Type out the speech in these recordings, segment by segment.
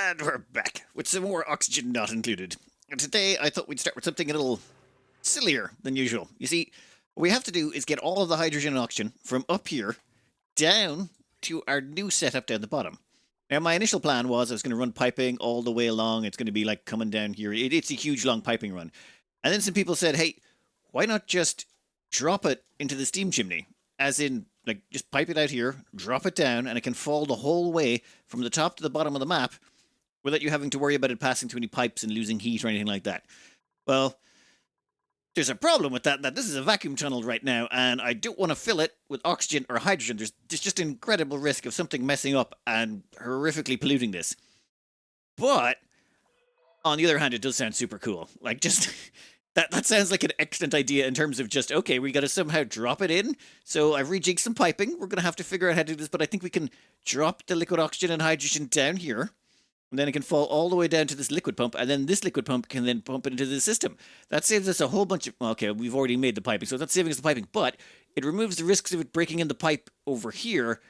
And we're back with some more oxygen not included. And today I thought we'd start with something a little sillier than usual. You see, what we have to do is get all of the hydrogen and oxygen from up here down to our new setup down the bottom. Now, my initial plan was I was going to run piping all the way along. It's going to be like coming down here. It's a huge, long piping run. And then some people said, hey, why not just drop it into the steam chimney? As in, like, just pipe it out here, drop it down, and it can fall the whole way from the top to the bottom of the map without you having to worry about it passing through any pipes and losing heat or anything like that. Well, there's a problem with that this is a vacuum tunnel right now, and I don't want to fill it with oxygen or hydrogen. There's just an incredible risk of something messing up and horrifically polluting this. But, on the other hand, it does sound super cool. Like, just... That sounds like an excellent idea in terms of just, okay, we got to somehow drop it in. So I've rejigged some piping. We're going to have to figure out how to do this, but I think we can drop the liquid oxygen and hydrogen down here. And then it can fall all the way down to this liquid pump, and then this liquid pump can then pump it into the system. That saves us a whole bunch of... Okay, we've already made the piping, so that's saving us the piping, but it removes the risks of it breaking in the pipe over here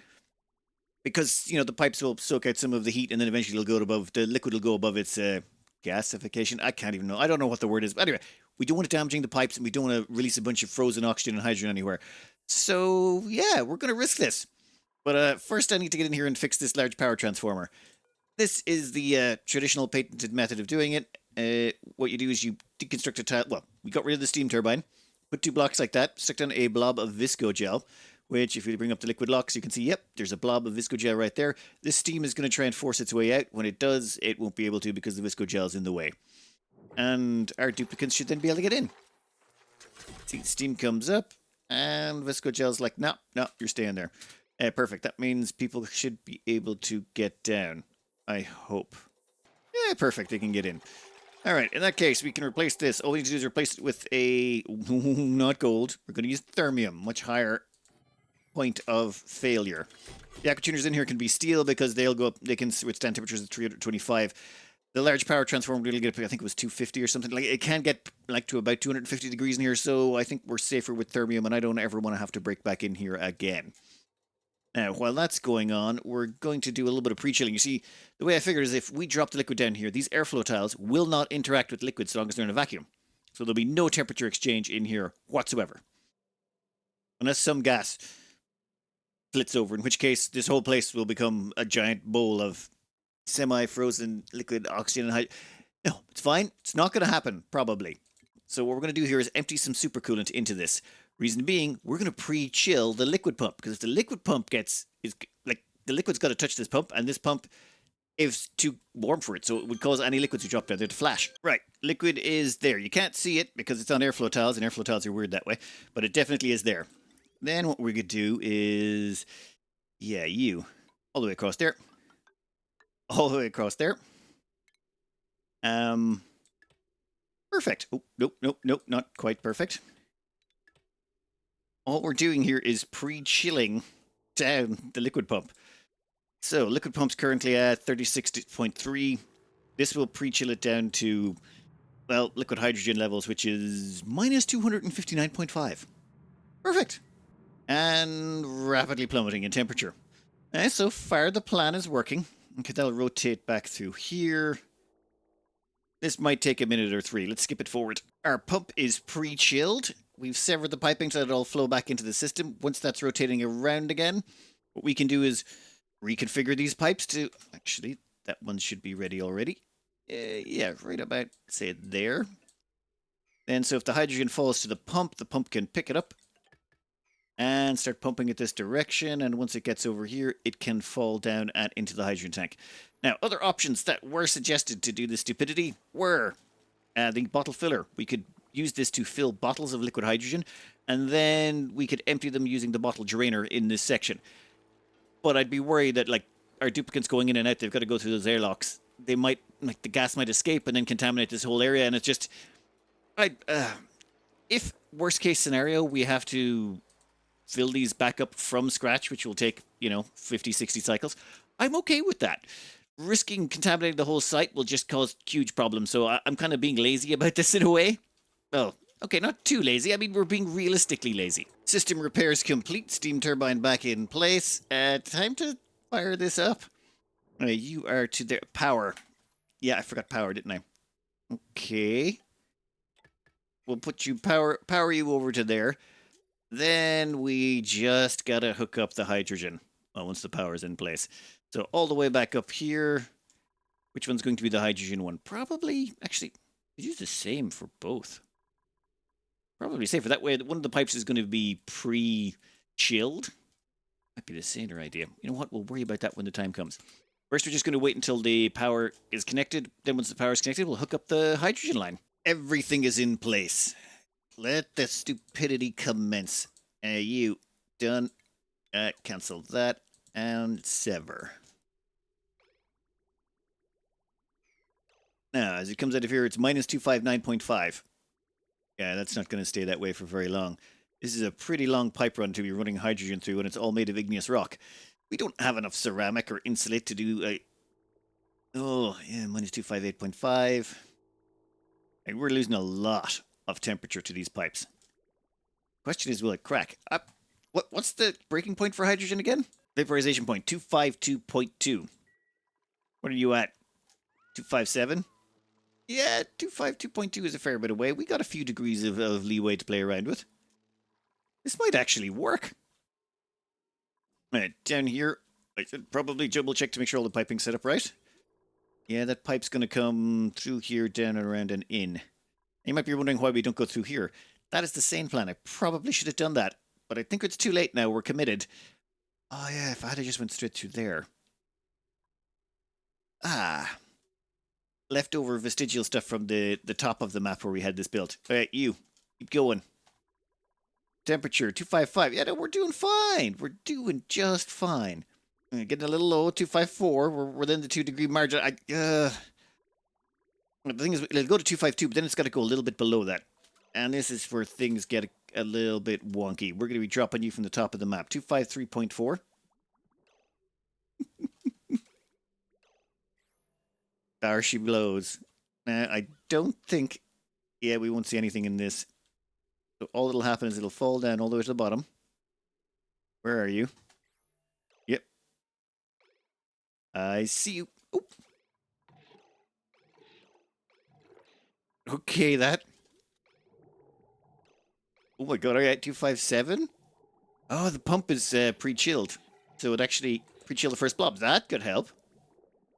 because, you know, the pipes will soak out some of the heat, and then eventually the liquid will go above its gasification. I can't even know. I don't know what the word is. But anyway, we don't want it damaging the pipes, and we don't want to release a bunch of frozen oxygen and hydrogen anywhere. So, yeah, we're going to risk this. But first I need to get in here and fix this large power transformer. This is the traditional patented method of doing it. What you do is you deconstruct a tile. Well, we got rid of the steam turbine. Put two blocks like that. Stuck down a blob of visco gel, which if you bring up the liquid locks, you can see, yep, there's a blob of visco gel right there. This steam is going to try and force its way out. When it does, it won't be able to because the visco gel is in the way. And our duplicants should then be able to get in. See, the steam comes up, and visco gel's like, no, you're staying there. Perfect. That means people should be able to get down. I hope. Yeah, perfect. They can get in. All right. In that case, we can replace this. All we need to do is replace it with a... not gold. We're going to use thermium. Much higher point of failure. The aqua tuners in here can be steel because they'll go up. They can withstand temperatures of 325. The large power transformer will get up, I think it was 250 or something. Like, it can get like to about 250 degrees in here, so I think we're safer with thermium, and I don't ever want to have to break back in here again. Now, while that's going on, we're going to do a little bit of pre-chilling. You see, the way I figure is if we drop the liquid down here, these airflow tiles will not interact with liquid so long as they're in a vacuum. So there'll be no temperature exchange in here whatsoever. Unless some gas flits over, in which case this whole place will become a giant bowl of semi-frozen liquid oxygen and hydrogen. No, it's fine. It's not going to happen, probably. So what we're going to do here is empty some supercoolant into this. Reason being, we're going to pre-chill the liquid pump, because if the liquid pump the liquid's got to touch this pump, and this pump is too warm for it, so it would cause any liquids to drop down there to flash. Right, liquid is there. You can't see it because it's on airflow tiles, and airflow tiles are weird that way, but it definitely is there. Then what we're going to do is, all the way across there. All the way across there. Perfect. Oh, nope, not quite perfect. All we're doing here is pre-chilling down the liquid pump. So, liquid pump's currently at 36.3. This will pre-chill it down to, well, liquid hydrogen levels, which is minus 259.5. Perfect. And rapidly plummeting in temperature. So far, the plan is working. Okay, that'll rotate back through here. This might take a minute or three. Let's skip it forward. Our pump is pre-chilled. We've severed the piping so that it'll flow back into the system. Once that's rotating around again, what we can do is reconfigure these pipes to... Actually, that one should be ready already. Yeah, right about, say, there. And so if the hydrogen falls to the pump can pick it up and start pumping it this direction. And once it gets over here, it can fall down and into the hydrogen tank. Now, other options that were suggested to do this stupidity were the bottle filler. We could use this to fill bottles of liquid hydrogen, and then we could empty them using the bottle drainer in this section. But I'd be worried that, like, our duplicants going in and out, they've got to go through those airlocks. They might, like, the gas might escape and then contaminate this whole area, and it's just... if, worst case scenario, we have to fill these back up from scratch, which will take, 50, 60 cycles, I'm okay with that. Risking contaminating the whole site will just cause huge problems, so I'm kind of being lazy about this in a way. Well, okay, not too lazy. I mean, we're being realistically lazy. System repairs complete. Steam turbine back in place. Time to fire this up. You are to the power. Yeah, I forgot power, didn't I? Okay. We'll put you power you over to there. Then we just gotta hook up the hydrogen. Well, once the power's in place. So all the way back up here. Which one's going to be the hydrogen one? Probably, actually, use the same for both. Probably safer. That way, one of the pipes is going to be pre-chilled. Might be the saner idea. You know what? We'll worry about that when the time comes. First, we're just going to wait until the power is connected. Then once the power is connected, we'll hook up the hydrogen line. Everything is in place. Let the stupidity commence. You done. Cancel that and sever. Now, as it comes out of here, it's minus 259.5. Yeah, that's not going to stay that way for very long. This is a pretty long pipe run to be running hydrogen through, and it's all made of igneous rock. We don't have enough ceramic or insulate to do a... Oh, yeah, minus 258.5. And we're losing a lot of temperature to these pipes. Question is, will it crack? What's the breaking point for hydrogen again? Vaporization point, 252.2. What are you at? 257? Yeah, 252.2 is a fair bit away. We got a few degrees of leeway to play around with. This might actually work. Right, down here, I should probably double check to make sure all the piping's set up right. Yeah, that pipe's going to come through here, down and around and in. You might be wondering why we don't go through here. That is the sane plan. I probably should have done that, but I think it's too late now. We're committed. Oh yeah, if I had just went straight through there. Ah. Leftover vestigial stuff from the top of the map where we had this built. All right, you. Keep going. Temperature, 255. Yeah, no, we're doing fine. We're doing just fine. Getting a little low, 254. We're within the 2 degree margin. The thing is, it'll go to 252, but then it's got to go a little bit below that. And this is where things get a little bit wonky. We're going to be dropping you from the top of the map. 253.4. There she blows. I don't think... Yeah, we won't see anything in this. So all that'll happen is it'll fall down all the way to the bottom. Where are you? Yep. I see you. Oh. Okay, that. Oh my god, alright, 257? Oh, the pump is pre-chilled. So it actually pre-chilled the first blob. That could help.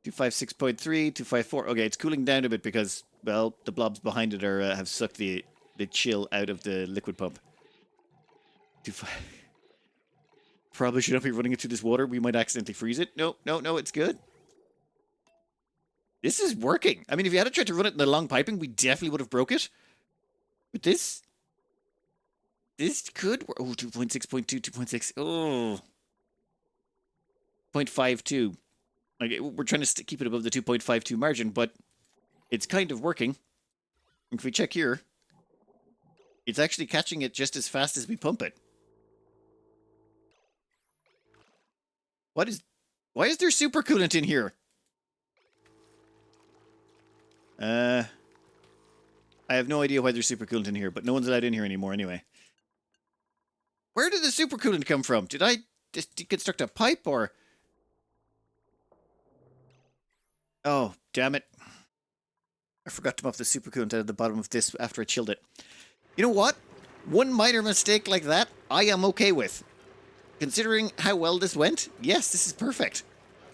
256.3, 254. Okay, it's cooling down a bit because, well, the blobs behind it are have sucked the chill out of the liquid pump. 25. Probably should not be running it through this water. We might accidentally freeze it. No, it's good. This is working. I mean, if you had tried to run it in the long piping, we definitely would have broke it. But this could work. Oh, 2.6.2, 2.6. Oh. 0.52. Like, we're trying to keep it above the 2.52 margin, but it's kind of working. If we check here, it's actually catching it just as fast as we pump it. Why is there supercoolant in here? I have no idea why there's supercoolant in here, but no one's allowed in here anymore anyway. Where did the supercoolant come from? Did I just deconstruct a pipe or... Oh, damn it. I forgot to muff the supercoolant out of the bottom of this after I chilled it. You know what? One minor mistake like that, I am okay with. Considering how well this went, yes, this is perfect.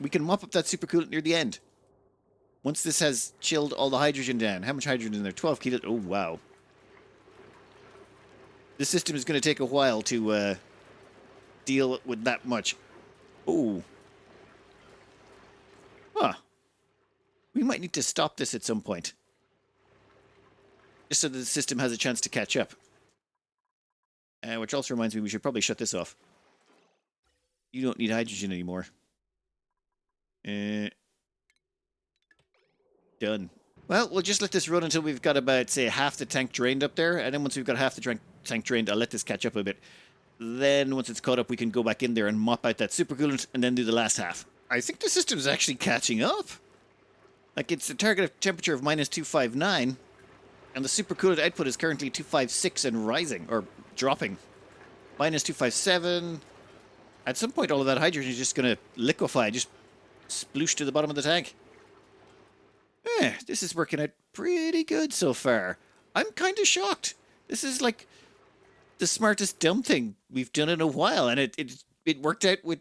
We can mop up that supercoolant near the end. Once this has chilled all the hydrogen down. How much hydrogen in there? 12 kilos. Oh, wow. This system is going to take a while to deal with that much. Oh. Huh. We might need to stop this at some point. Just so that the system has a chance to catch up. Which also reminds me, we should probably shut this off. You don't need hydrogen anymore. Done. Well, we'll just let this run until we've got about, say, half the tank drained up there. And then once we've got half the tank drained, I'll let this catch up a bit. Then, once it's caught up, we can go back in there and mop out that supercoolant and then do the last half. I think the system is actually catching up. Like, it's a target temperature of minus 259, and the supercoolant output is currently 256 and rising, or dropping. Minus 257. At some point, all of that hydrogen is just going to liquefy, just Sploosh to the bottom of the tank. This is working out pretty good so far. I'm kind of shocked. This is like the smartest dumb thing we've done in a while, and it worked out with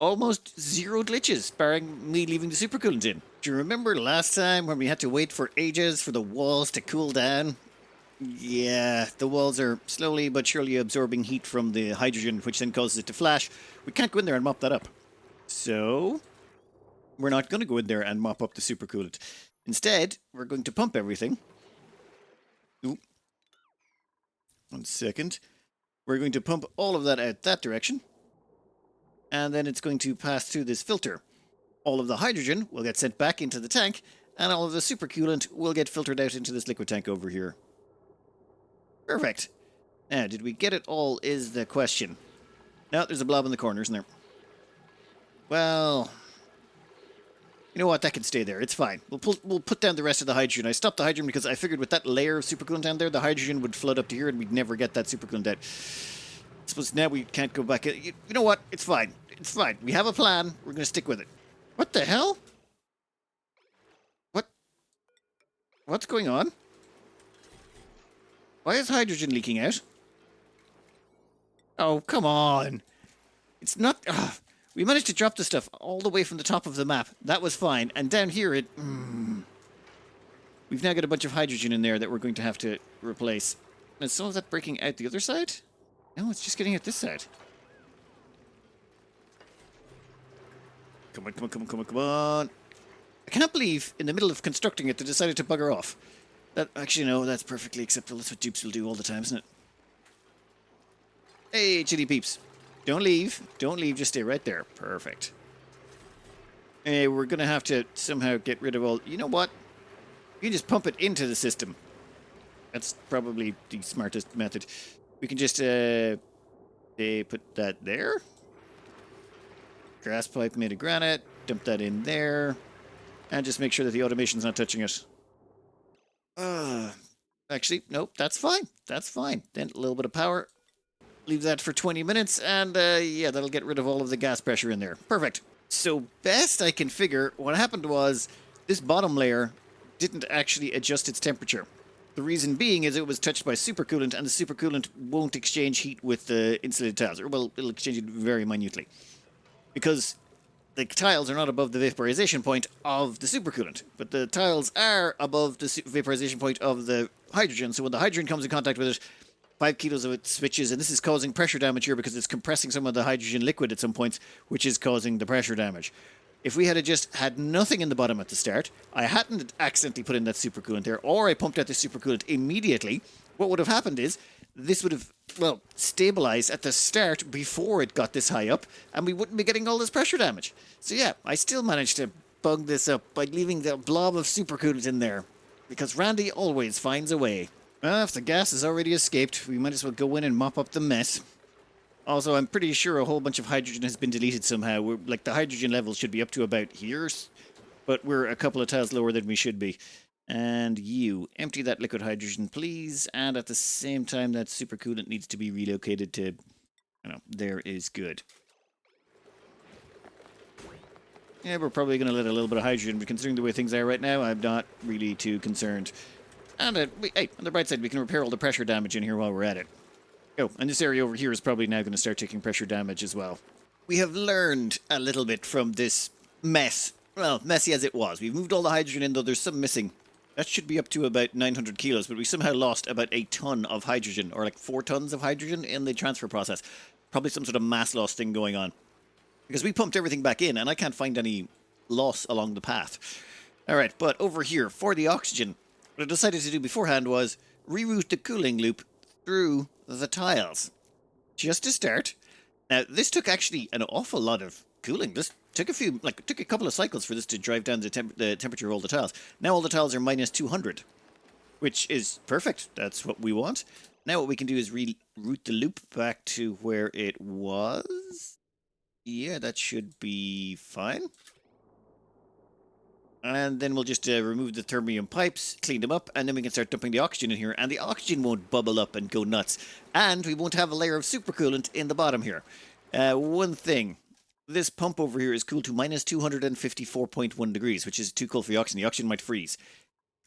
almost zero glitches, barring me leaving the supercoolant in. Do you remember last time when we had to wait for ages for the walls to cool down? Yeah, the walls are slowly but surely absorbing heat from the hydrogen, which then causes it to flash. We can't go in there and mop that up. So, we're not going to go in there and mop up the supercoolant. Instead, we're going to pump everything. Oop. 1 second. We're going to pump all of that out that direction. And then it's going to pass through this filter. All of the hydrogen will get sent back into the tank, and all of the supercoolant will get filtered out into this liquid tank over here. Perfect. Now, did we get it all is the question. No, there's a blob in the corner, isn't there? Well, you know what? That can stay there. It's fine. We'll put down the rest of the hydrogen. I stopped the hydrogen because I figured with that layer of supercoolant down there, the hydrogen would flood up to here and we'd never get that supercoolant out. I suppose now we can't go back. You know what? It's fine. It's fine. We have a plan. We're going to stick with it. What the hell? What's going on? Why is hydrogen leaking out? Oh, come on. It's not... we managed to drop the stuff all the way from the top of the map. That was fine. And down here, we've now got a bunch of hydrogen in there that we're going to have to replace. Is some of that breaking out the other side? No, it's just getting out this side. Come on, come on, come on, come on, come on. I can't believe in the middle of constructing it they decided to bugger off. Actually, no, that's perfectly acceptable. That's what dupes will do all the time, isn't it? Hey, chili peeps. Don't leave. Don't leave. Just stay right there. Perfect. Hey, we're going to have to somehow get rid of all... You know what? You can just pump it into the system. That's probably the smartest method. We can just put that there. Grass pipe made of granite. Dump that in there. And just make sure that the automation's not touching it. Actually, nope, that's fine. That's fine. Then a little bit of power. Leave that for 20 minutes, and yeah, that'll get rid of all of the gas pressure in there. Perfect. So best I can figure, what happened was this bottom layer didn't actually adjust its temperature. The reason being is it was touched by supercoolant, and the supercoolant won't exchange heat with the insulated tiles. Or, well, it'll exchange it very minutely. Because the tiles are not above the vaporization point of the supercoolant, but the tiles are above the vaporization point of the hydrogen. So when the hydrogen comes in contact with it, 5 kilos of it switches, and this is causing pressure damage here because it's compressing some of the hydrogen liquid at some points, which is causing the pressure damage. If we had just had nothing in the bottom at the start, I hadn't accidentally put in that supercoolant there, or I pumped out the supercoolant immediately, what would have happened is this would have, well, stabilized at the start before it got this high up, and we wouldn't be getting all this pressure damage. So yeah, I still managed to bug this up by leaving the blob of supercoolant in there, because Randy always finds a way. Well, if the gas has already escaped, we might as well go in and mop up the mess. Also, I'm pretty sure a whole bunch of hydrogen has been deleted somehow. Like, the hydrogen level should be up to about here, but we're a couple of tiles lower than we should be. And you, empty that liquid hydrogen, please. And at the same time, that supercoolant needs to be relocated to... there is good. Yeah, we're probably going to let a little bit of hydrogen, but considering the way things are right now, I'm not really too concerned. And, hey, on the bright side, we can repair all the pressure damage in here while we're at it. Oh, and this area over here is probably now going to start taking pressure damage as well. We have learned a little bit from this mess. Well, messy as it was. We've moved all the hydrogen in, though there's some missing. That should be up to about 900 kilos, but we somehow lost about a ton of hydrogen, or like 4 tons of hydrogen in the transfer process. Probably some sort of mass loss thing going on. Because we pumped everything back in, and I can't find any loss along the path. Alright, but over here, for the oxygen, what I decided to do beforehand was reroute the cooling loop through the tiles. Just to start. Now, this took actually an awful lot of cooling. This took a couple of cycles for this to drive down the temperature of all the tiles. Now all the tiles are minus 200, which is perfect. That's what we want. Now what we can do is reroute the loop back to where it was. Yeah, that should be fine. And then we'll just remove the thermium pipes, clean them up, and then we can start dumping the oxygen in here. And the oxygen won't bubble up and go nuts. And we won't have a layer of supercoolant in the bottom here. One thing. this pump over here is cooled to minus 254.1 degrees, which is too cold for the oxygen. The oxygen might freeze.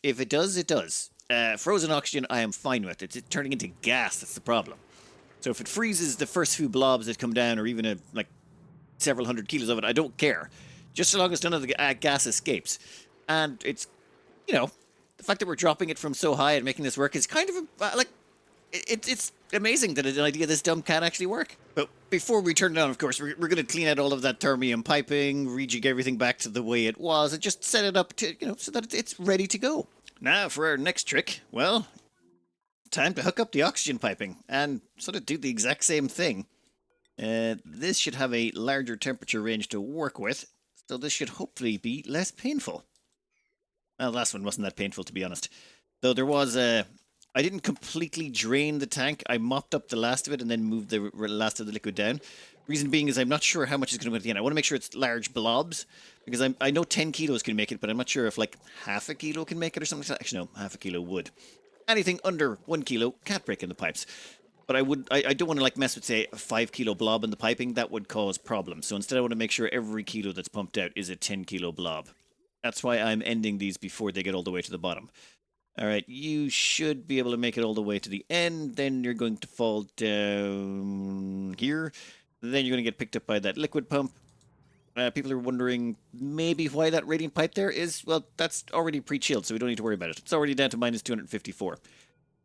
If it does, it does. Frozen oxygen, I am fine with. It's turning into gas. That's the problem. So if it freezes the first few blobs that come down, or even like several hundred kilos of it, I don't care. Just so long as none of the gas escapes. And it's, you know, the fact that we're dropping it from so high and making this work is kind of like it's amazing that an idea this dumb can actually work. But before we turn it on, of course, we're going to clean out all of that thermium piping, rejig everything back to the way it was, and just set it up to, so that it's ready to go. Now for our next trick, well, time to hook up the oxygen piping and sort of do the exact same thing. This should have a larger temperature range to work with, so this should hopefully be less painful. Well, the last one wasn't that painful, to be honest. Though there was I didn't completely drain the tank. I mopped up the last of it and then moved the last of the liquid down. Reason being is I'm not sure how much is going to go at the end. I want to make sure it's large blobs, because I know 10 kilos can make it, but I'm not sure if like half a kilo can make it or something like that. Actually, no, half a kilo would. Anything under 1 kilo can't break in the pipes. But I don't want to like mess with, say, a 5 kilo blob in the piping. That would cause problems. So instead I want to make sure every kilo that's pumped out is a 10 kilo blob. That's why I'm ending these before they get all the way to the bottom. Alright, you should be able to make it all the way to the end. Then you're going to fall down here. Then you're going to get picked up by that liquid pump. People are wondering maybe why that radiant pipe there is. Well, that's already pre-chilled, so we don't need to worry about it. It's already down to minus 254.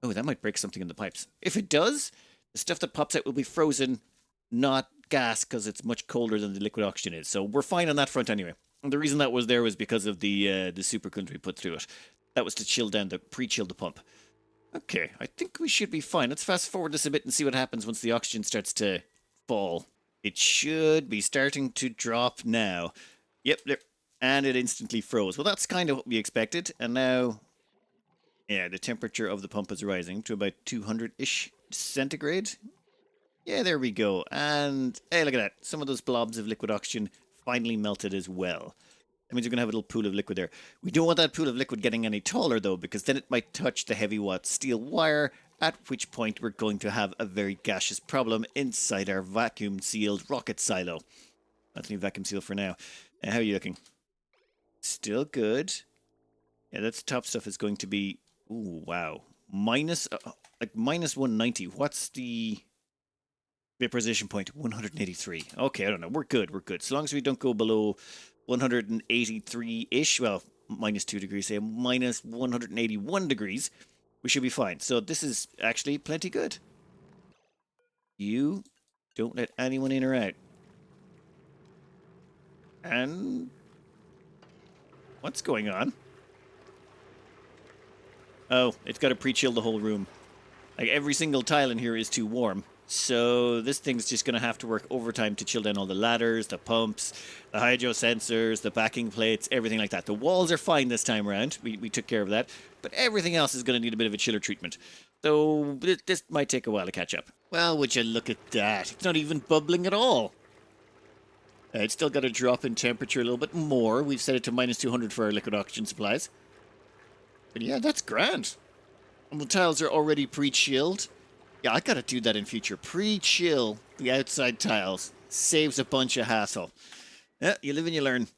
Oh, that might break something in the pipes. If it does, the stuff that pops out will be frozen, not gas, because it's much colder than the liquid oxygen is. So we're fine on that front anyway. And the reason that was there was because of the supercoolant we put through it. That was to chill down, pre-chill the pump. Okay, I think we should be fine. Let's fast forward this a bit and see what happens once the oxygen starts to fall. It should be starting to drop now. Yep, there. And it instantly froze. Well, that's kind of what we expected. And now, yeah, the temperature of the pump is rising to about 200-ish centigrade. Yeah, there we go. And, hey, look at that. Some of those blobs of liquid oxygen finally melted as well. That means you're going to have a little pool of liquid there. We don't want that pool of liquid getting any taller, though, because then it might touch the heavy watt steel wire, at which point we're going to have a very gaseous problem inside our vacuum-sealed rocket silo. Let's leave vacuum seal for now. How are you looking? Still good. Yeah, that's top stuff is going to be... Ooh, wow. Minus 190. What's the vaporization point? 183. Okay, I don't know. We're good. We're good. So long as we don't go below 183-ish, well, minus 2 degrees, say minus 181 degrees, we should be fine. So this is actually plenty good. You don't let anyone in or out. And what's going on? Oh, it's got to pre-chill the whole room. Like every single tile in here is too warm. So this thing's just going to have to work overtime to chill down all the ladders, the pumps, the hydro sensors, the backing plates, everything like that. The walls are fine this time around. We took care of that. But everything else is going to need a bit of a chiller treatment. So this might take a while to catch up. Well, would you look at that? It's not even bubbling at all. It's still got to drop in temperature a little bit more. We've set it to minus 200 for our liquid oxygen supplies. But yeah, that's grand. And the tiles are already pre-chilled. Yeah, I gotta do that in future. Pre-chill the outside tiles. Saves a bunch of hassle. Yeah, you live and you learn.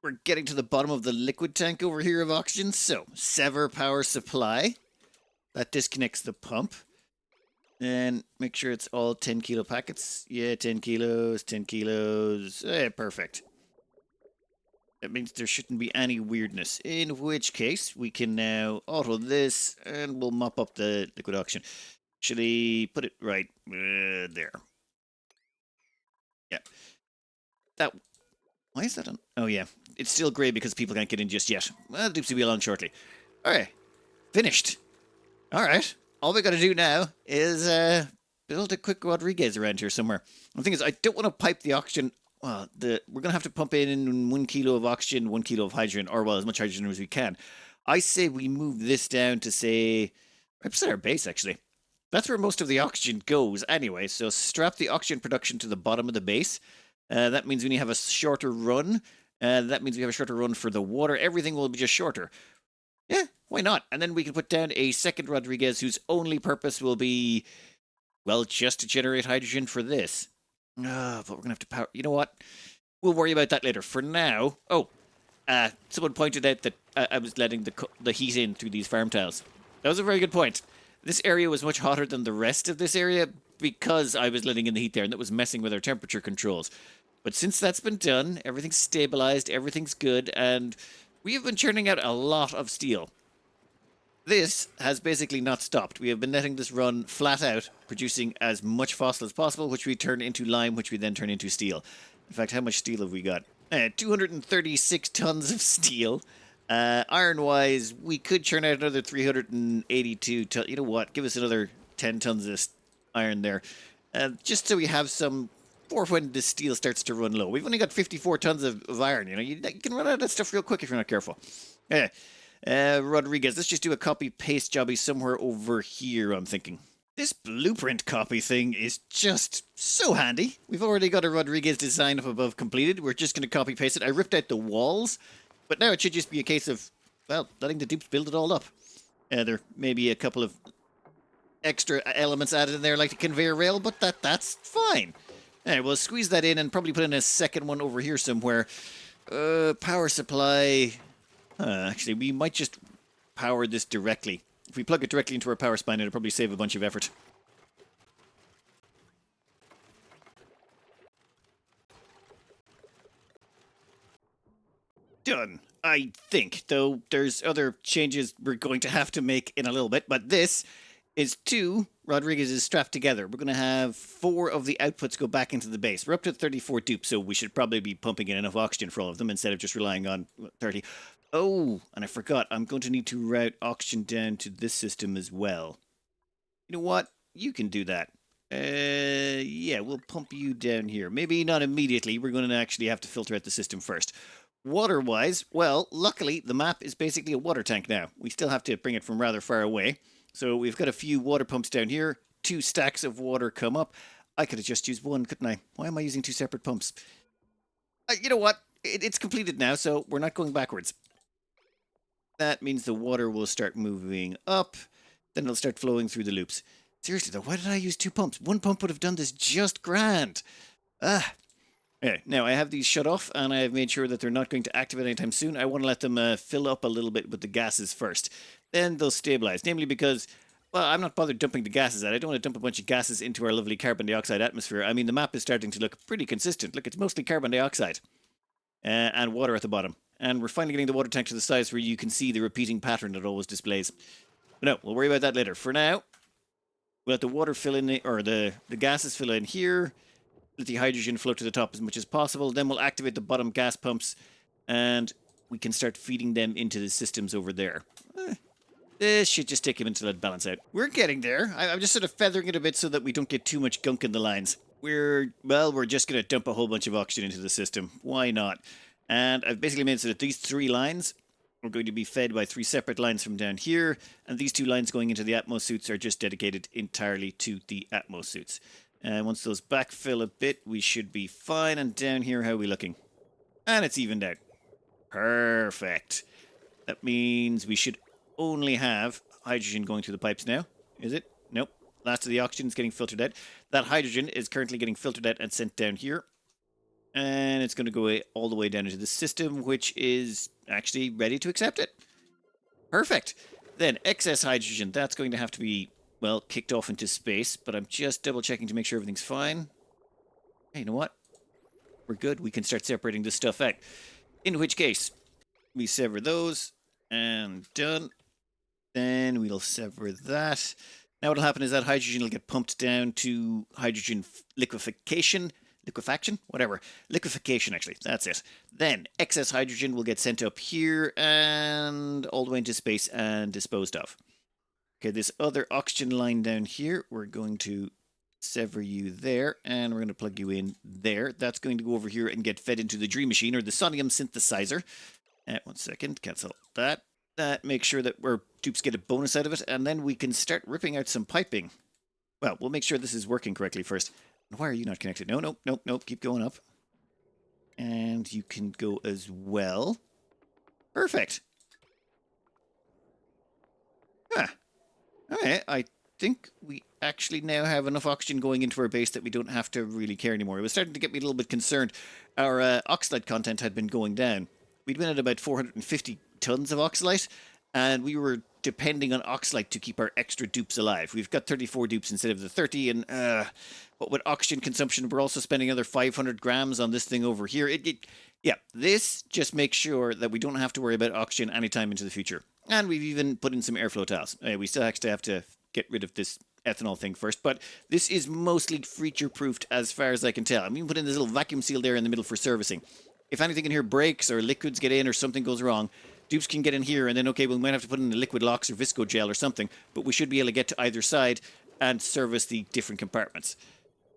We're getting to the bottom of the liquid tank over here of oxygen. So, sever power supply. That disconnects the pump. And make sure it's all 10 kilo packets. Yeah, 10 kilos, 10 kilos. Perfect. That means there shouldn't be any weirdness. In which case, we can now auto this and we'll mop up the liquid oxygen. Actually, put it right there. Yeah. Why is that on? Oh, yeah. It's still grey because people can't get in just yet. Well, the dupes will be along shortly. Alright. Finished. Alright. All we gotta do now is build a quick Rodriguez around here somewhere. The thing is, I don't want to pipe the oxygen. Well, we're gonna have to pump in 1 kilo of oxygen, 1 kilo of hydrogen, or well, as much hydrogen as we can. I say we move this down to, say, right beside our base, actually. That's where most of the oxygen goes anyway, so strap the oxygen production to the bottom of the base. That means when you have a shorter run, that means we have a shorter run for the water. Everything will be just shorter. Yeah, why not? And then we can put down a second Rodriguez whose only purpose will be, well, just to generate hydrogen for this. But we're going to have to power... You know what? We'll worry about that later. For now, someone pointed out that I was letting the heat in through these farm tiles. That was a very good point. This area was much hotter than the rest of this area because I was letting in the heat there, and that was messing with our temperature controls. But since that's been done, everything's stabilized, everything's good, and we have been churning out a lot of steel. This has basically not stopped. We have been letting this run flat out, producing as much fossil as possible, which we turn into lime, which we then turn into steel. In fact, how much steel have we got? 236 tons of steel. Iron-wise, we could churn out another 382 tons. You know what? Give us another 10 tons of iron there. Just so we have some for when the steel starts to run low. We've only got 54 tons of iron. You know, you can run out of that stuff real quick if you're not careful. Rodriguez, let's just do a copy-paste jobby somewhere over here, I'm thinking. This blueprint copy thing is just so handy. We've already got a Rodriguez design up above completed. We're just going to copy-paste it. I ripped out the walls, but now it should just be a case of, well, letting the dupes build it all up. There may be a couple of extra elements added in there, like the conveyor rail, but that's fine. We'll squeeze that in and probably put in a second one over here somewhere. Power supply. Actually, we might just power this directly. If we plug it directly into our power spine, it'll probably save a bunch of effort. Done, I think. Though there's other changes we're going to have to make in a little bit. But this is 2 Rodriguez's strapped together. We're going to have 4 of the outputs go back into the base. We're up to 34 dupes, so we should probably be pumping in enough oxygen for all of them instead of just relying on 30. Oh, and I forgot, I'm going to need to route oxygen down to this system as well. You know what? You can do that. Yeah, we'll pump you down here. Maybe not immediately. We're going to actually have to filter out the system first. Water-wise, well, luckily, the map is basically a water tank now. We still have to bring it from rather far away. So we've got a few water pumps down here. 2 stacks of water come up. I could have just used one, couldn't I? Why am I using 2 separate pumps? You know what? It's completed now, so we're not going backwards. That means the water will start moving up. Then it'll start flowing through the loops. Seriously, though, why did I use 2 pumps? 1 pump would have done this just grand. Yeah, now I have these shut off, and I have made sure that they're not going to activate anytime soon. I want to let them fill up a little bit with the gases first. Then they'll stabilize, namely because, well, I'm not bothered dumping the gases out. I don't want to dump a bunch of gases into our lovely carbon dioxide atmosphere. I mean, the map is starting to look pretty consistent. Look, it's mostly carbon dioxide and water at the bottom. And we're finally getting the water tank to the size where you can see the repeating pattern it always displays. But no, we'll worry about that later. For now, we'll let the water fill in, or the gases fill in here. Let the hydrogen float to the top as much as possible. Then we'll activate the bottom gas pumps, and we can start feeding them into the systems over there. This should just take a minute to let it balance out. We're getting there. I'm just sort of feathering it a bit so that we don't get too much gunk in the lines. We're just going to dump a whole bunch of oxygen into the system. Why not? And I've basically made it so that these 3 lines are going to be fed by 3 separate lines from down here, and these 2 lines going into the Atmos suits are just dedicated entirely to the Atmos suits. And once those backfill a bit, we should be fine. And down here, how are we looking? And it's evened out. Perfect. That means we should only have hydrogen going through the pipes now. Is it? Nope. Last of the oxygen is getting filtered out. That hydrogen is currently getting filtered out and sent down here. And it's going to go all the way down into the system, which is actually ready to accept it. Perfect. Then excess hydrogen, that's going to have to be, well, kicked off into space, but I'm just double checking to make sure everything's fine. Hey, you know what? We're good. We can start separating this stuff out. In which case, we sever those, and done. Then we'll sever that. Now what'll happen is that hydrogen will get pumped down to hydrogen liquefaction, whatever. Liquefaction, actually, that's it. Then excess hydrogen will get sent up here and all the way into space and disposed of. Okay, this other oxygen line down here, we're going to sever you there, and we're going to plug you in there. That's going to go over here and get fed into the dream machine, or the sonium synthesizer. 1 second, cancel that. That makes sure that our dupes get a bonus out of it, and then we can start ripping out some piping. Well, we'll make sure this is working correctly first. Why are you not connected? No, keep going up. And you can go as well. Perfect. Okay, I think we actually now have enough oxygen going into our base that we don't have to really care anymore. It was starting to get me a little bit concerned. Our oxalite content had been going down. We'd been at about 450 tons of oxalite, and we were depending on oxalite to keep our extra dupes alive. We've got 34 dupes instead of the 30, and but with oxygen consumption, we're also spending another 500 grams on this thing over here. Yeah, this just makes sure that we don't have to worry about oxygen anytime into the future. And we've even put in some airflow tiles. We still actually have to get rid of this ethanol thing first, but this is mostly feature-proofed as far as I can tell. I mean, put in this little vacuum seal there in the middle for servicing. If anything in here breaks or liquids get in or something goes wrong, dupes can get in here, and then, okay, we might have to put in the liquid locks or visco gel or something, but we should be able to get to either side and service the different compartments.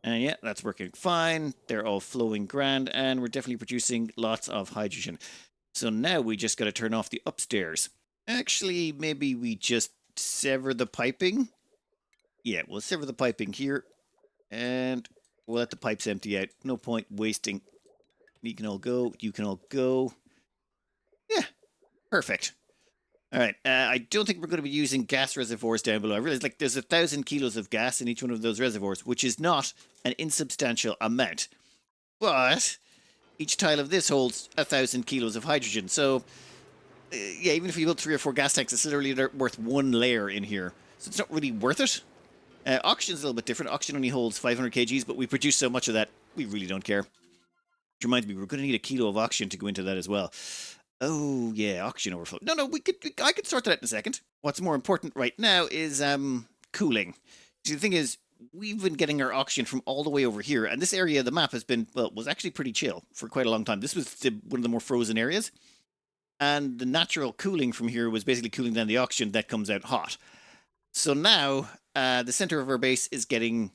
And yeah, that's working fine. They're all flowing grand, and we're definitely producing lots of hydrogen. So now we just got to turn off the upstairs. Actually, maybe we just sever the piping. Yeah, we'll sever the piping here, and we'll let the pipes empty out. No point wasting. You can all go. You can all go. Yeah, perfect. All right, I don't think we're going to be using gas reservoirs down below. I realize there's 1,000 kilos of gas in each one of those reservoirs, which is not an insubstantial amount. But each tile of this holds 1,000 kilos of hydrogen. So, yeah, even if we build 3 or 4 gas tanks, it's literally worth one layer in here. So it's not really worth it. Oxygen's a little bit different. Oxygen only holds 500 kgs, but we produce so much of that, we really don't care. Which reminds me, we're going to need a kilo of oxygen to go into that as well. Oh, yeah, oxygen overflow. No, I could sort that out in a second. What's more important right now is cooling. See, the thing is, we've been getting our oxygen from all the way over here, and this area of the map has been, well, was actually pretty chill for quite a long time. This was one of the more frozen areas, and the natural cooling from here was basically cooling down the oxygen that comes out hot. So now, the center of our base is getting,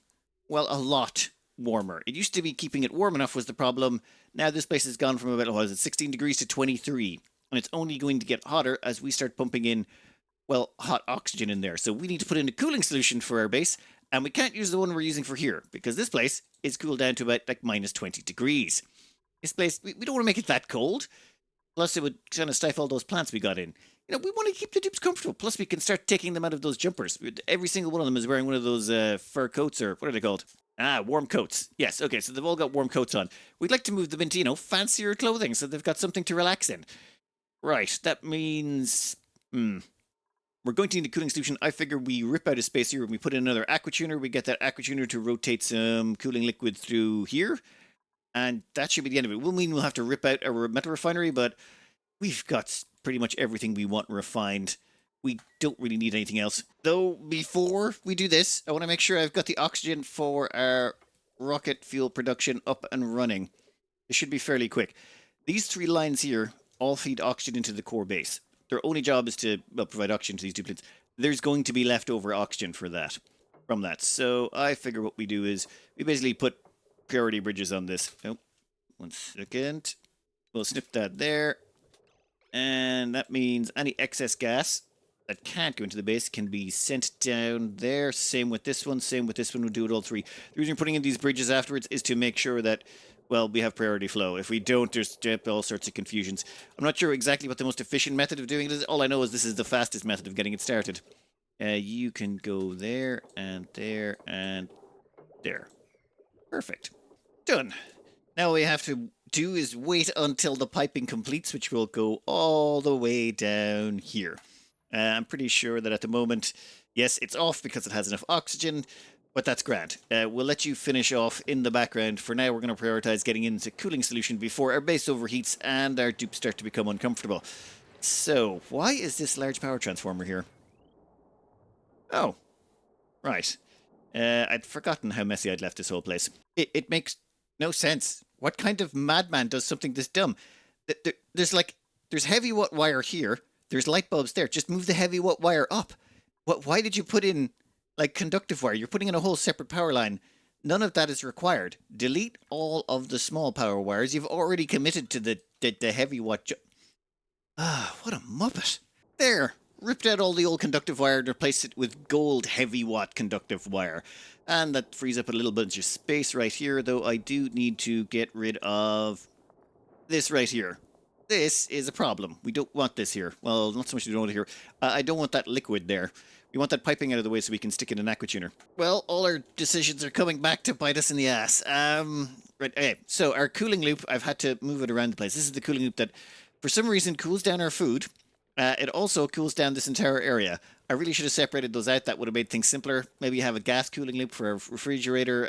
well, a lot warmer. It used to be keeping it warm enough was the problem. Now this place has gone from about, what is it, 16 degrees to 23. And it's only going to get hotter as we start pumping in, well, hot oxygen in there. So we need to put in a cooling solution for our base. And we can't use the one we're using for here, because this place is cooled down to about minus 20 degrees. This place, we don't want to make it that cold. Plus it would kind of stifle all those plants we got in. You know, we want to keep the dupes comfortable. Plus we can start taking them out of those jumpers. Every single one of them is wearing one of those fur coats, or what are they called? Warm coats. Yes, okay, so they've all got warm coats on. We'd like to move them into, fancier clothing so they've got something to relax in. Right, that means... We're going to need a cooling solution. I figure we rip out a space here and we put in another aquatuner. We get that aquatuner to rotate some cooling liquid through here. And that should be the end of it. We'll mean we'll have to rip out our metal refinery, but we've got pretty much everything we want refined. We don't really need anything else. Though, before we do this, I want to make sure I've got the oxygen for our rocket fuel production up and running. It should be fairly quick. These 3 lines here all feed oxygen into the core base. Their only job is to provide oxygen to these duplicates. There's going to be leftover oxygen from that. So I figure what we do is we basically put priority bridges on this. Oh, 1 second. We'll snip that there. And that means any excess gas that can't go into the base can be sent down there. Same with this one. We'll do it all 3. The reason we're putting in these bridges afterwards is to make sure that, well, we have priority flow. If we don't, there's all sorts of confusions. I'm not sure exactly what the most efficient method of doing it is. All I know is this is the fastest method of getting it started. You can go there, and there, and there. Perfect. Done. Now all we have to do is wait until the piping completes, which will go all the way down here. I'm pretty sure that at the moment, yes, it's off because it has enough oxygen, but that's grand. We'll let you finish off in the background. For now, we're going to prioritize getting into cooling solution before our base overheats and our dupes start to become uncomfortable. So, why is this large power transformer here? Oh, right. I'd forgotten how messy I'd left this whole place. It makes no sense. What kind of madman does something this dumb? There's heavy watt wire here. There's light bulbs there. Just move the heavy watt wire up. Why did you put in, conductive wire? You're putting in a whole separate power line. None of that is required. Delete all of the small power wires. You've already committed to the heavy watt. What a muppet. There. Ripped out all the old conductive wire and replaced it with gold heavy watt conductive wire. And that frees up a little bit of space right here, though I do need to get rid of this right here. this is a problem. We don't want this here. Well, not so much we don't want it here. I don't want that liquid there. We want that piping out of the way so we can stick in an aqua tuner. Well, all our decisions are coming back to bite us in the ass. Right, okay. So our cooling loop, I've had to move it around the place. This is the cooling loop that, for some reason, cools down our food. It also cools down this entire area. I really should have separated those out. That would have made things simpler. Maybe have a gas cooling loop for a refrigerator,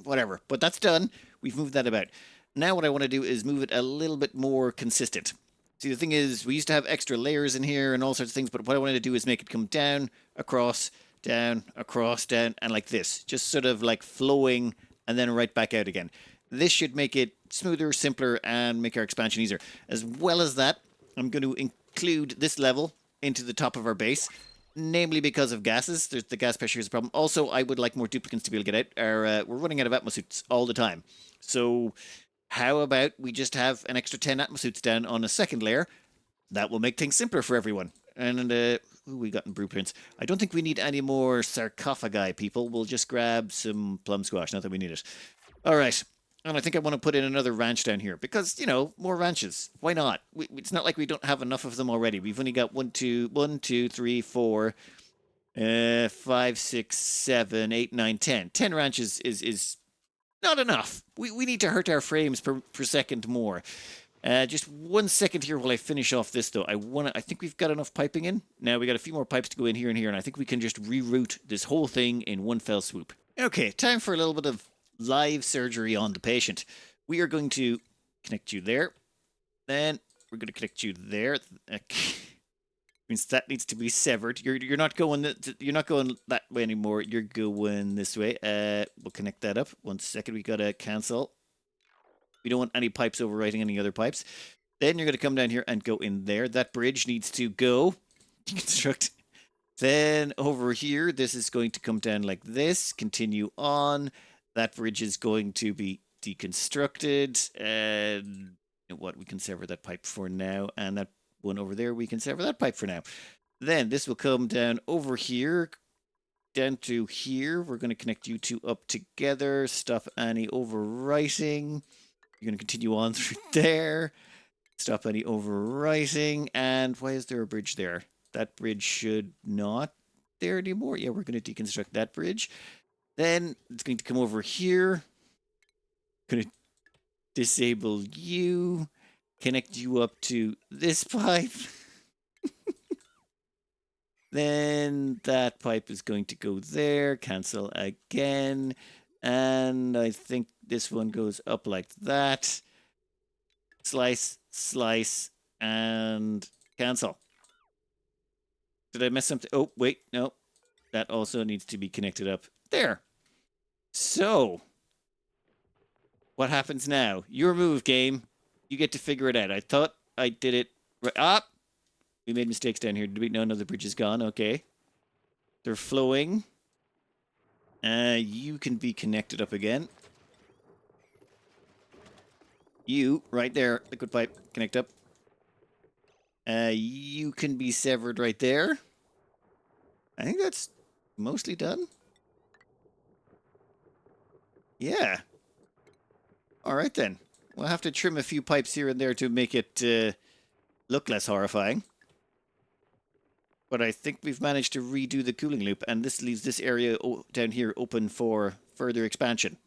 whatever. But that's done. We've moved that about. Now what I want to do is move it a little bit more consistent. See, the thing is, we used to have extra layers in here and all sorts of things, but what I wanted to do is make it come down, across, down, and like this. Just sort of like flowing and then right back out again. This should make it smoother, simpler, and make our expansion easier. As well as that, I'm going to include this level into the top of our base, namely because of gases. The gas pressure is a problem. Also, I would like more duplicants to be able to get out. We're running out of Atmos suits all the time. So how about we just have an extra 10 Atmos suits down on a second layer? That will make things simpler for everyone. And who we got in blueprints? I don't think we need any more sarcophagi, people. We'll just grab some plum squash, not that we need it. All right. And I think I want to put in another ranch down here because, more ranches. Why not? It's not like we don't have enough of them already. We've only got 1, 2, 3, 4, 5, 6, 7, 8, 9, 10. 10 ranches is not enough. We need to hurt our frames per second more. Just 1 second here while I finish off this, though. I think we've got enough piping in. Now we got a few more pipes to go in here and here, and I think we can just reroute this whole thing in one fell swoop. Okay, time for a little bit of live surgery on the patient. We are going to connect you there. Then we're going to connect you there. Means that needs to be severed. You're not going that way anymore. You're going this way. We'll connect that up. 1 second. We gotta cancel. We don't want any pipes overwriting any other pipes. Then you're gonna come down here and go in there. That bridge needs to go. Deconstruct. Then over here, this is going to come down like this. Continue on. That bridge is going to be deconstructed. And what we can sever that pipe for now, and that one over there, we can sever that pipe for now. Then this will come down over here, down to here. We're going to connect you two up together. Stop any overwriting. You're going to continue on through there. Stop any overwriting. And why is there a bridge there? That bridge should not there anymore. Yeah, we're going to deconstruct that bridge. Then it's going to come over here. Going to disable you. Connect you up to this pipe. Then that pipe is going to go there. Cancel again. And I think this one goes up like that. Slice, slice, and cancel. Did I mess something? Oh, wait, no. That also needs to be connected up there. So, what happens now? Your move, game. You get to figure it out. I thought I did it right. Ah! We made mistakes down here. Did we? No, the bridge is gone. Okay. They're flowing. You can be connected up again. You, right there. Liquid pipe. Connect up. You can be severed right there. I think that's mostly done. Yeah. All right, then. We'll have to trim a few pipes here and there to make it look less horrifying. But I think we've managed to redo the cooling loop, and this leaves this area down here open for further expansion.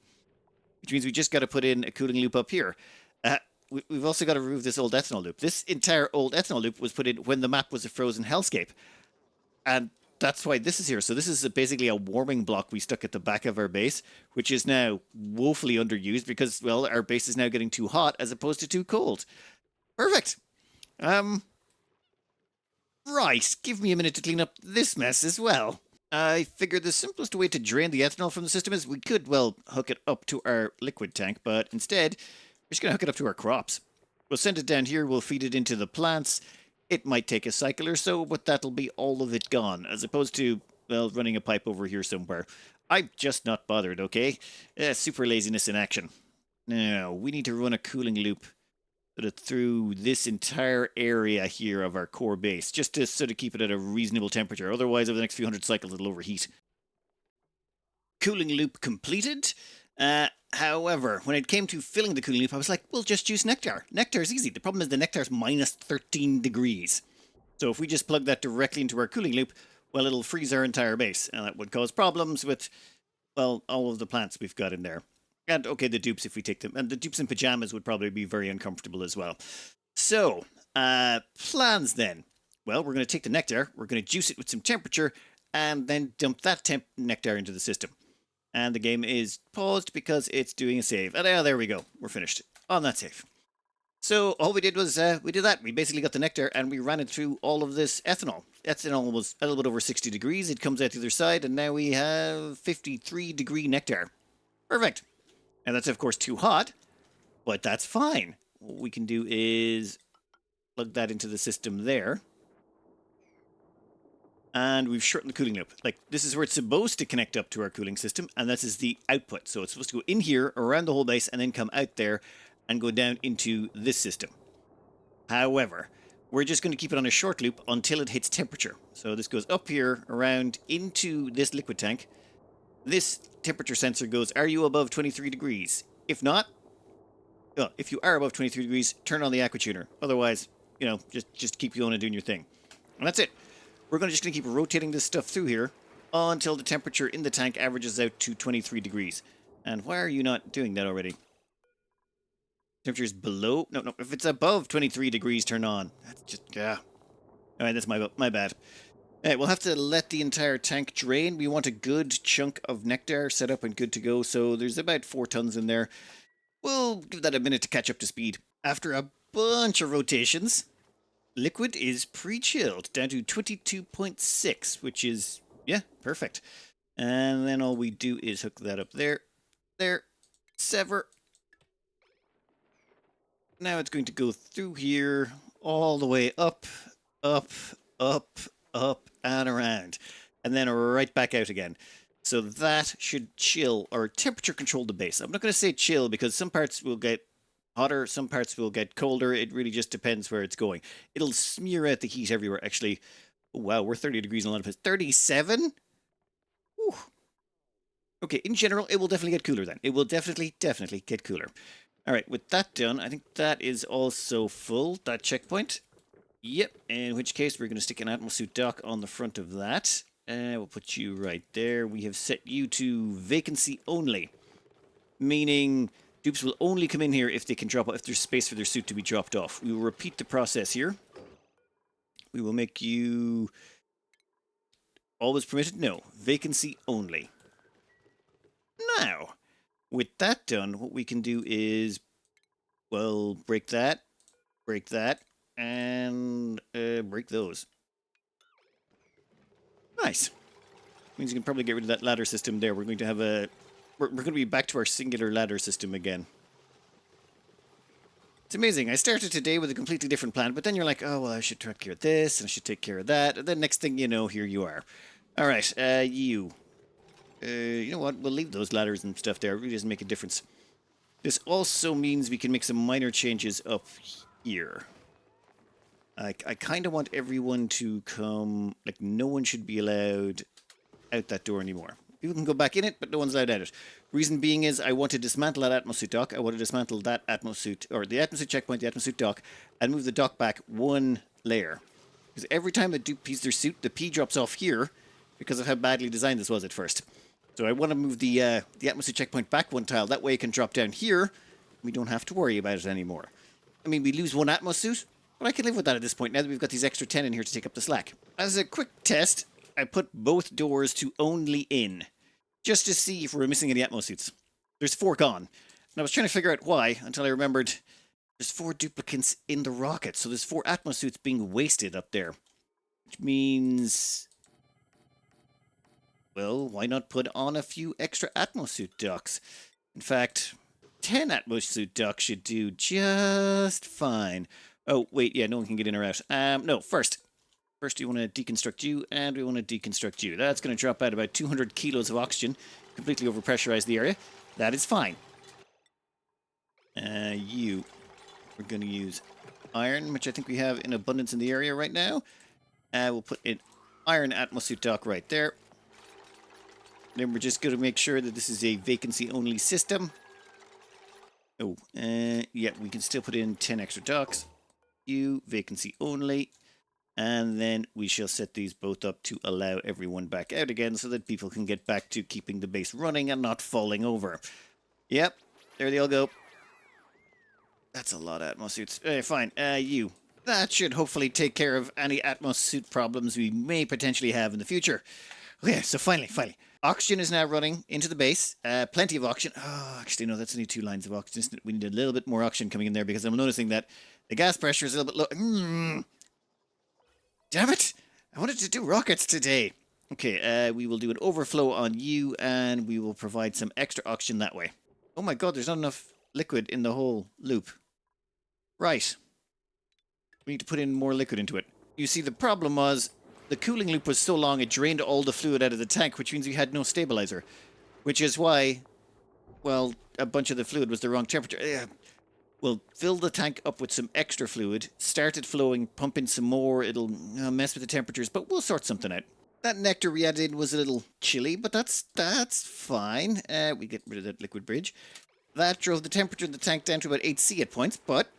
Which means we just got to put in a cooling loop up here. We've also got to remove this old ethanol loop. This entire old ethanol loop was put in when the map was a frozen hellscape. And that's why this is here. So this is basically a warming block we stuck at the back of our base, which is now woefully underused because, well, our base is now getting too hot as opposed to too cold. Perfect. Right, give me a minute to clean up this mess as well. I figured the simplest way to drain the ethanol from the system is we could, well, hook it up to our liquid tank, but instead, we're just going to hook it up to our crops. We'll send it down here, we'll feed it into the plants. It might take a cycle or so, but that'll be all of it gone, as opposed to, well, running a pipe over here somewhere. I'm just not bothered, okay? Super laziness in action. Now, we need to run a cooling loop sort of through this entire area here of our core base, just to sort of keep it at a reasonable temperature. Otherwise, over the next few hundred cycles, it'll overheat. Cooling loop completed. However, when it came to filling the cooling loop, I was like, we'll just use nectar. Nectar is easy. The problem is the nectar is minus 13 degrees. So if we just plug that directly into our cooling loop, well, it'll freeze our entire base. And that would cause problems with, well, all of the plants we've got in there. And, okay, the dupes if we take them. And the dupes in pajamas would probably be very uncomfortable as well. So, plans then. Well, we're going to take the nectar, we're going to juice it with some temperature, and then dump that nectar into the system. And the game is paused because it's doing a save. And there we go. We're finished on that save. So all we did was we did that. We basically got the nectar and we ran it through all of this ethanol. Ethanol was a little bit over 60 degrees. It comes out the other side, and now we have 53-degree nectar. Perfect. And that's, of course, too hot, but that's fine. What we can do is plug that into the system there. And we've shortened the cooling loop. Like, this is where it's supposed to connect up to our cooling system, and this is the output. So it's supposed to go in here, around the whole base, and then come out there and go down into this system. However, we're just going to keep it on a short loop until it hits temperature. So this goes up here, around into this liquid tank. This temperature sensor goes, are you above 23 degrees? If not, well, if you are above 23 degrees, turn on the aqua tuner. Otherwise, you know, just keep going and doing your thing. And that's it. We're just going to keep rotating this stuff through here until the temperature in the tank averages out to 23 degrees. And why are you not doing that already? Temperature is below... No, if it's above 23 degrees, turn on. That's just... yeah. Alright, that's my bad. Alright, we'll have to let the entire tank drain. We want a good chunk of nectar set up and good to go, so there's about 4 tons in there. We'll give that a minute to catch up to speed. After a bunch of rotations, liquid is pre-chilled down to 22.6, which is, yeah, perfect. And then all we do is hook that up there, sever. Now it's going to go through here, all the way up, and around. And then right back out again. So that should chill or temperature control the base. I'm not going to say chill because some parts will get hotter, some parts will get colder. It really just depends where it's going. It'll smear out the heat everywhere. Actually, oh, wow, we're 30 degrees in a lot of places. 37? Whew. Okay, in general, it will definitely get cooler then. It will definitely get cooler. All right, with that done, I think that is also full, that checkpoint. Yep, in which case we're going to stick an Atmos suit dock on the front of that. We'll put you right there. We have set you to vacancy only, meaning dupes will only come in here if they can drop off, if there's space for their suit to be dropped off. We will repeat the process here. We will make you always permitted. No, vacancy only. Now, with that done, what we can do is, well, break that, and break those. Nice. Means you can probably get rid of that ladder system there. We're going to have a... We're going to be back to our singular ladder system again. It's amazing. I started today with a completely different plan, but then you're like, oh, well, I should take care of this, and I should take care of that. And then next thing you know, here you are. All right, you. You know what? We'll leave those ladders and stuff there. It really doesn't make a difference. This also means we can make some minor changes up here. I kind of want everyone to come... Like, no one should be allowed out that door anymore. People can go back in it, but no one's allowed out it. Reason being is I want to dismantle that Atmos suit dock. I want to dismantle that Atmos suit... Or the Atmos suit checkpoint, the Atmos suit dock, and move the dock back one layer. Because every time a dupe pees their suit, the pee drops off here because of how badly designed this was at first. So I want to move the Atmos suit checkpoint back one tile. That way it can drop down here. We don't have to worry about it anymore. I mean, we lose one Atmos suit, but I can live with that at this point now that we've got these extra 10 in here to take up the slack. As a quick test, I put both doors to only in, just to see if we're missing any Atmos suits. There's 4 gone. And I was trying to figure out why until I remembered there's 4 duplicates in the rocket. So there's 4 Atmos suits being wasted up there. Which means... Well, why not put on a few extra Atmos suit docks? In fact, 10 Atmos suit docks should do just fine. Oh, wait, yeah, no one can get in or out. No, first you want to deconstruct you, and we want to deconstruct you. That's going to drop out about 200 kilos of oxygen, completely overpressurize the area. That is fine. We're going to use iron, which I think we have in abundance in the area right now. We'll put an iron Atmos suit dock right there. Then we're just going to make sure that this is a vacancy-only system. Oh, yeah, we can still put in 10 extra docks. Vacancy only. And then we shall set these both up to allow everyone back out again so that people can get back to keeping the base running and not falling over. Yep, there they all go. That's a lot of Atmos suits. Fine, you. That should hopefully take care of any Atmos suit problems we may potentially have in the future. Okay, so finally. Oxygen is now running into the base. Plenty of oxygen. Oh, actually, no, that's only 2 lines of oxygen. We need a little bit more oxygen coming in there because I'm noticing that the gas pressure is a little bit low. Damn it! I wanted to do rockets today. Okay, we will do an overflow on you, and we will provide some extra oxygen that way. Oh my god, there's not enough liquid in the whole loop. Right. We need to put in more liquid into it. You see, the problem was the cooling loop was so long it drained all the fluid out of the tank, which means we had no stabilizer. Which is why, well, a bunch of the fluid was the wrong temperature. We'll fill the tank up with some extra fluid, start it flowing, pump in some more. It'll mess with the temperatures, but we'll sort something out. That nectar we added in was a little chilly, but that's fine. We get rid of that liquid bridge. That drove the temperature in the tank down to about 8C at points, but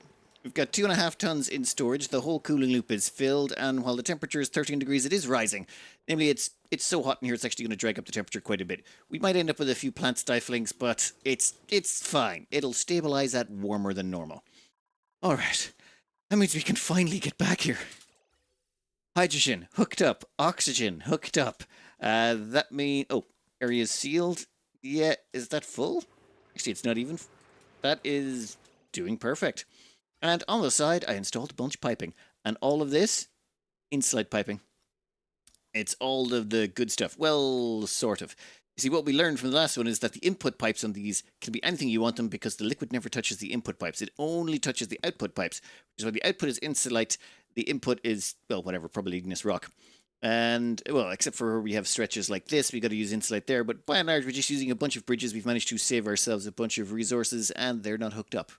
we've got 2.5 tons in storage. The whole cooling loop is filled, and while the temperature is 13 degrees, it is rising. Namely, it's so hot in here, it's actually going to drag up the temperature quite a bit. We might end up with a few plant stiflings, but it's fine. It'll stabilize at warmer than normal. All right. That means we can finally get back here. Hydrogen hooked up. Oxygen hooked up. That means... Oh, area sealed. Yeah, is that full? Actually, it's not even... That is doing perfect. And on the side, I installed a bunch of piping. And all of this, insulate piping. It's all of the good stuff. Well, sort of. You see, what we learned from the last one is that the input pipes on these can be anything you want them because the liquid never touches the input pipes. It only touches the output pipes, which is why the output is insulate. The input is, well, whatever, probably igneous rock. And, well, except for where we have stretches like this, we got to use insulate there. But by and large, we're just using a bunch of bridges. We've managed to save ourselves a bunch of resources, and they're not hooked up.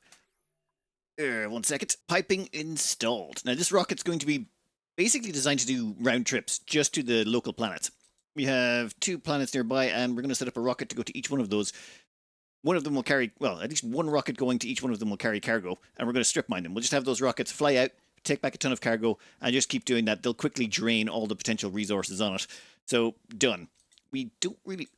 1 second. Piping installed. Now, this rocket's going to be basically designed to do round trips, just to the local planets. We have 2 planets nearby, and we're going to set up a rocket to go to each one of those. One of them will carry, well, at least one rocket going to each one of them will carry cargo, and we're going to strip mine them. We'll just have those rockets fly out, take back a ton of cargo, and just keep doing that. They'll quickly drain all the potential resources on it. So, done. We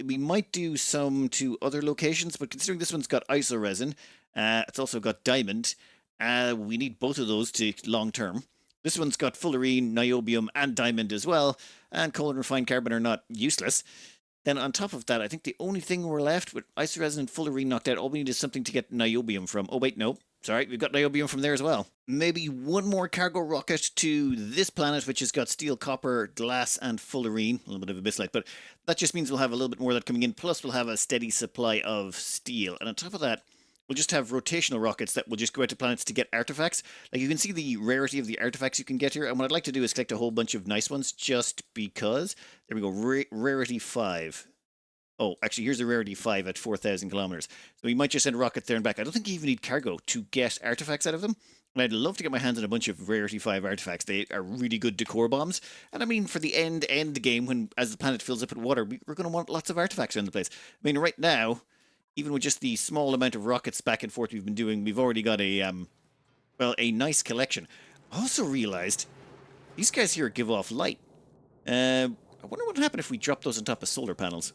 might do some to other locations, but considering this one's got iso resin, it's also got diamond, we need both of those to long term. This one's got fullerene, niobium, and diamond as well, and coal and refined carbon are not useless. Then on top of that, I think the only thing we're left with isoresin and fullerene knocked out, all we need is something to get niobium from. Oh wait, no. Sorry, we've got niobium from there as well. Maybe one more cargo rocket to this planet, which has got steel, copper, glass, and fullerene. A little bit of a bislight, but that just means we'll have a little bit more of that coming in. Plus, we'll have a steady supply of steel. And on top of that, we'll just have rotational rockets that will just go out to planets to get artifacts. Like, you can see the rarity of the artifacts you can get here. And what I'd like to do is collect a whole bunch of nice ones just because. There we go, rarity 5. Oh, actually, here's a rarity 5 at 4,000 kilometers. So we might just send a rocket there and back. I don't think you even need cargo to get artifacts out of them. And I'd love to get my hands on a bunch of rarity 5 artifacts. They are really good decor bombs. And I mean, for the end game, when as the planet fills up with water, we're going to want lots of artifacts around the place. I mean, right now, even with just the small amount of rockets back and forth we've been doing, we've already got a nice collection. I also realized these guys here give off light. I wonder what would happen if we drop those on top of solar panels.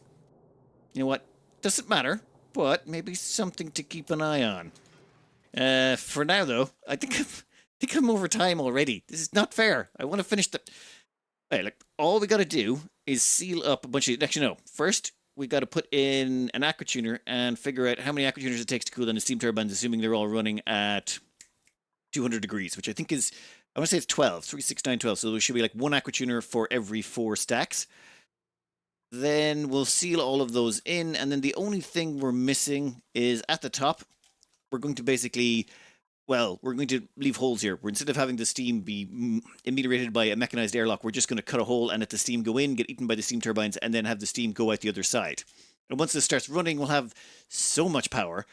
You know what? Doesn't matter, but maybe something to keep an eye on. For now, though, I think I'm over time already. This is not fair. I want to finish the... Hey, look, all we got to do is seal up a bunch of... Actually, no. First, we got to put in an aquatuner and figure out how many aquatuners it takes to cool down the steam turbines, assuming they're all running at 200 degrees, which I think is... I want to say it's 12. 3, 6, 9, 12. So there should be like 1 aquatuner for every 4 stacks. Then we'll seal all of those in, and then the only thing we're missing is at the top, we're going to basically, well, we're going to leave holes here. Instead of having the steam be ameliorated by a mechanized airlock, we're just going to cut a hole and let the steam go in, get eaten by the steam turbines, and then have the steam go out the other side. And once this starts running, we'll have so much power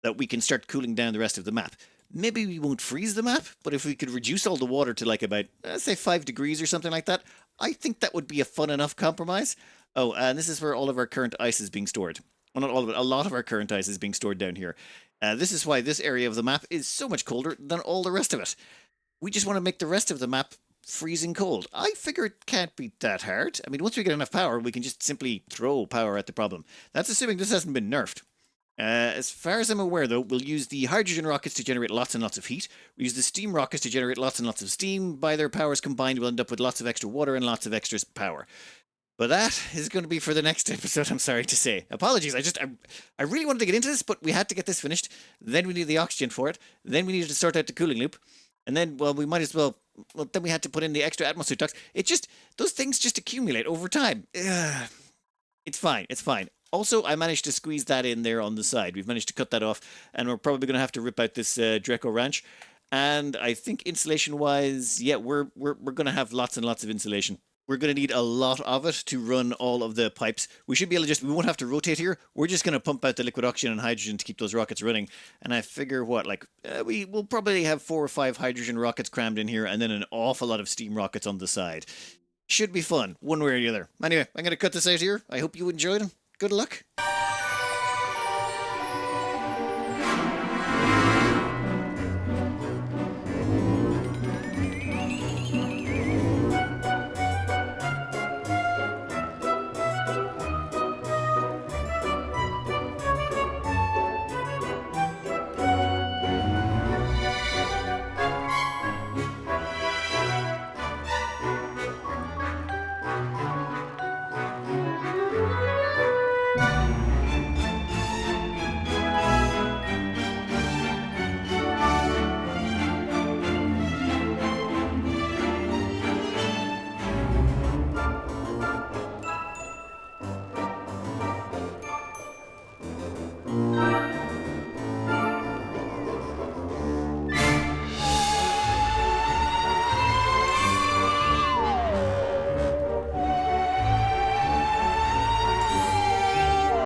that we can start cooling down the rest of the map. Maybe we won't freeze the map, but if we could reduce all the water to like about, say, 5 degrees or something like that, I think that would be a fun enough compromise. Oh, and this is where all of our current ice is being stored. Well, not all of it, a lot of our current ice is being stored down here. This is why this area of the map is so much colder than all the rest of it. We just want to make the rest of the map freezing cold. I figure it can't be that hard. I mean, once we get enough power, we can just simply throw power at the problem. That's assuming this hasn't been nerfed. As far as I'm aware, though, we'll use the hydrogen rockets to generate lots and lots of heat. We use the steam rockets to generate lots and lots of steam. By their powers combined, we'll end up with lots of extra water and lots of extra power. But that is going to be for the next episode, I'm sorry to say. Apologies, I really wanted to get into this, but we had to get this finished. Then we needed the oxygen for it. Then we needed to sort out the cooling loop. And then, well, we might as well, then we had to put in the extra atmosphere ducts. Those things just accumulate over time. Ugh. It's fine, it's fine. Also, I managed to squeeze that in there on the side. We've managed to cut that off, and we're probably going to have to rip out this Dreco Ranch. And I think insulation-wise, yeah, we're going to have lots and lots of insulation. We're going to need a lot of it to run all of the pipes. We should be able to we won't have to rotate here. We're just going to pump out the liquid oxygen and hydrogen to keep those rockets running. And I figure we will probably have 4 or 5 hydrogen rockets crammed in here and then an awful lot of steam rockets on the side. Should be fun, one way or the other. Anyway, I'm going to cut this out here. I hope you enjoyed. Good luck.